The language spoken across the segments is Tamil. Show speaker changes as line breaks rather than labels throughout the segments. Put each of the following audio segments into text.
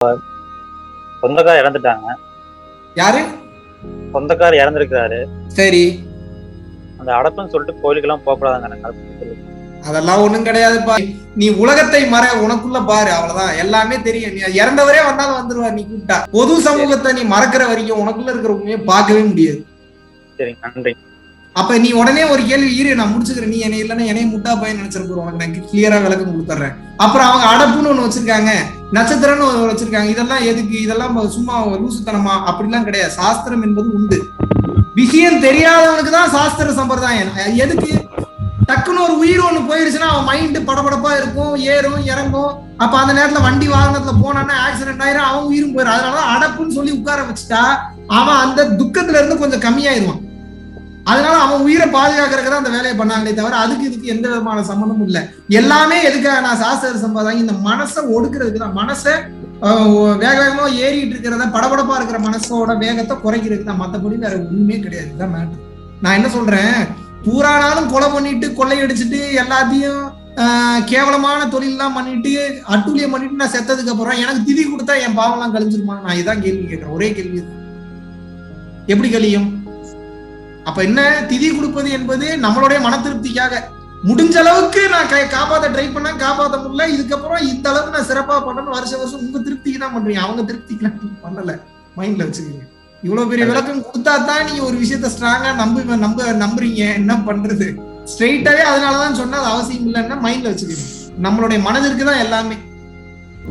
சொந்தக்கார் இறந்துட்டாங்க.
யாரு?
சொந்தக்கார் இறந்துருக்காரு.
சரி,
அந்த அடப்புன்னு சொல்லிட்டு கோயிலுக்கெல்லாம் போகக்கூடாதாங்க.
அதெல்லாம் ஒண்ணும் கிடையாதுப்பா. நீ உலகத்தை மற, உனக்குள்ள பாரு, அவ்வளவுதான். எல்லாமே தெரியும். நீ இறந்தவரே வந்தாலும் வந்துருவார் நீ கூப்பிட்டா. பொது சமூகத்தை நீ மறக்கிற வரைக்கும் உனக்குள்ள இருக்கிற உண்மையை பார்க்கவே முடியாது.
சரி, நன்றி.
அப்ப நீ உடனே ஒரு கேள்வி இரு, நான் முடிச்சுக்கிறேன். நீ என்ன இல்லைன்னா என்னைய முட்டா பையன் நினைச்சிருப்போம். உனக்கு நான் கிளியரா விளக்கம் கொடுத்துறேன். அப்புறம் அவங்க அடப்புன்னு ஒண்ணு வச்சிருக்காங்க, நட்சத்திரம்னு ஒண்ணு வச்சிருக்காங்க. இதெல்லாம் எதுக்கு? இதெல்லாம் சும்மா லூசுத்தனமா? அப்படிலாம் கிடையாது. சாஸ்திரம் என்பது உண்டு. விஷயம் தெரியாதவனுக்கு தான் சாஸ்திர சம்பிரதாயம். எதுக்கு? டக்குன்னு ஒரு உயிர் ஒண்ணு போயிருச்சுன்னா அவன் மைண்டு படபடப்பா இருக்கும், ஏறும் இறங்கும். அப்ப அந்த நேரத்துல வண்டி வாகனத்துல போனான்னா ஆக்சிடென்ட் ஆயிரும், அவன் உயிரும் போயிடும். அதனாலதான் அடப்புன்னு சொல்லி உட்கார வச்சுட்டா அவன் அந்த துக்கத்துல இருந்து கொஞ்சம் கம்மியாயிருவான். அதனால அவன் உயிரை பாதுகாக்கிறதுக்கு தான் அந்த வேலையை பண்ணாங்களே தவிர அதுக்கு இதுக்கு எந்த விதமான சம்மந்தமும் இல்லை. எல்லாமே எதுக்காக? நான் சாஸ்திர சம்பிரதாயம் இந்த மனசை ஒடுக்கிறதுக்கு தான். மனசை வேக வேகமா ஏறிட்டு இருக்கிறத, படபடப்பா இருக்கிற மனசோட வேகத்தை குறைக்கிறதுக்கு தான். மற்றபடி வேற ஒண்ணுமே கிடையாது. இதுதான் மேட்டர். நான் என்ன சொல்றேன், பூரா நாளும் கொலை பண்ணிட்டு கொள்ளையடிச்சிட்டு எல்லாத்தையும் கேவலமான தொழிலெல்லாம் பண்ணிட்டு அட்டூழியம் பண்ணிட்டு நான் செத்ததுக்கு அப்புறம் எனக்கு திதி கொடுத்தா என் பாவம்லாம் கழிஞ்சிருமா? நான் இதான் கேள்வி கேட்கிறேன். ஒரே கேள்வி. எப்படி கழியும்? அப்ப என்ன? திதி கொடுப்பது என்பது நம்மளுடைய மன திருப்திக்காக. முடிஞ்ச அளவுக்கு நான் காப்பாத்த ட்ரை பண்ண, காப்பாற்ற முடியல. இதுக்கப்புறம் இந்த அளவுக்கு நான் சிறப்பா பண்ணணும். வருஷம் உங்க திருப்திக்கு தான் பண்றீங்க, அவங்க திருப்திக்கு பண்ணல. மைண்ட்ல வச்சுக்கீங்க. இவ்வளவு பெரிய விளக்கம் கொடுத்தா தான் நீங்க ஒரு விஷயத்த ஸ்ட்ராங்கா நம்புறீங்க. என்ன பண்றது? ஸ்ட்ரெயிட்டாவே அதனாலதான் சொன்னா அது அவசியம் இல்லைன்னா மைண்ட்ல வச்சுக்கீங்க. நம்மளுடைய மனதிற்கு தான் எல்லாமே.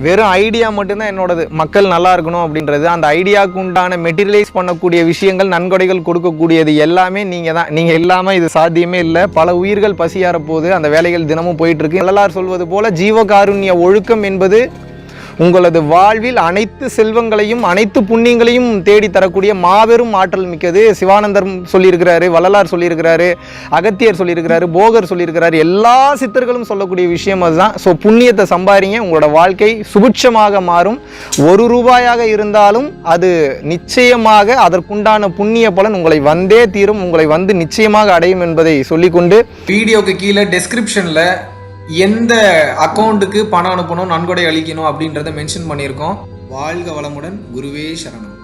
வெறும் ஐடியா மட்டும்தான் என்னோடது. மக்கள் நல்லா இருக்கணும் அப்படின்றது. அந்த ஐடியாவுக்கு உண்டான மெட்டீரியலைஸ் பண்ணக்கூடிய விஷயங்கள், நன்கொடைகள் கொடுக்கக்கூடியது எல்லாமே நீங்கள் தான். நீங்கள் இல்லாமல் இது சாத்தியமே இல்லை. பல உயிர்கள் பசியார போது அந்த வேலைகள் தினமும் போயிட்டு இருக்கு. வள்ளலார் சொல்வது போல ஜீவகாருண்ய ஒழுக்கம் என்பது உங்களது வாழ்வில் அனைத்து செல்வங்களையும் அனைத்து புண்ணியங்களையும் தேடி தரக்கூடிய மாபெரும் ஆற்றல் மிக்கது. சிவானந்தர் சொல்லியிருக்கிறாரு, வள்ளலார் சொல்லியிருக்கிறாரு, அகத்தியர் சொல்லியிருக்கிறாரு, போகர் சொல்லியிருக்கிறாரு. எல்லா சித்தர்களும் சொல்லக்கூடிய விஷயம் அதுதான். ஸோ புண்ணியத்தை சம்பாதிங்க, உங்களோட வாழ்க்கை சுபிட்சமாக மாறும். ₹1 இருந்தாலும் அது நிச்சயமாக அதற்குண்டான புண்ணிய பலன் உங்களை வந்தே தீரும், உங்களை வந்து நிச்சயமாக அடையும் என்பதை சொல்லிக்கொண்டு
வீடியோக்கு கீழே டெஸ்கிரிப்ஷனில் எந்த அக்கௌண்ட்டுக்கு பணம் அனுப்பணும், நன்கொடை அளிக்கணும் அப்படின்றத மென்ஷன் பண்ணியிருக்கோம். வாழ்க வளமுடன். குருவே சரணம்.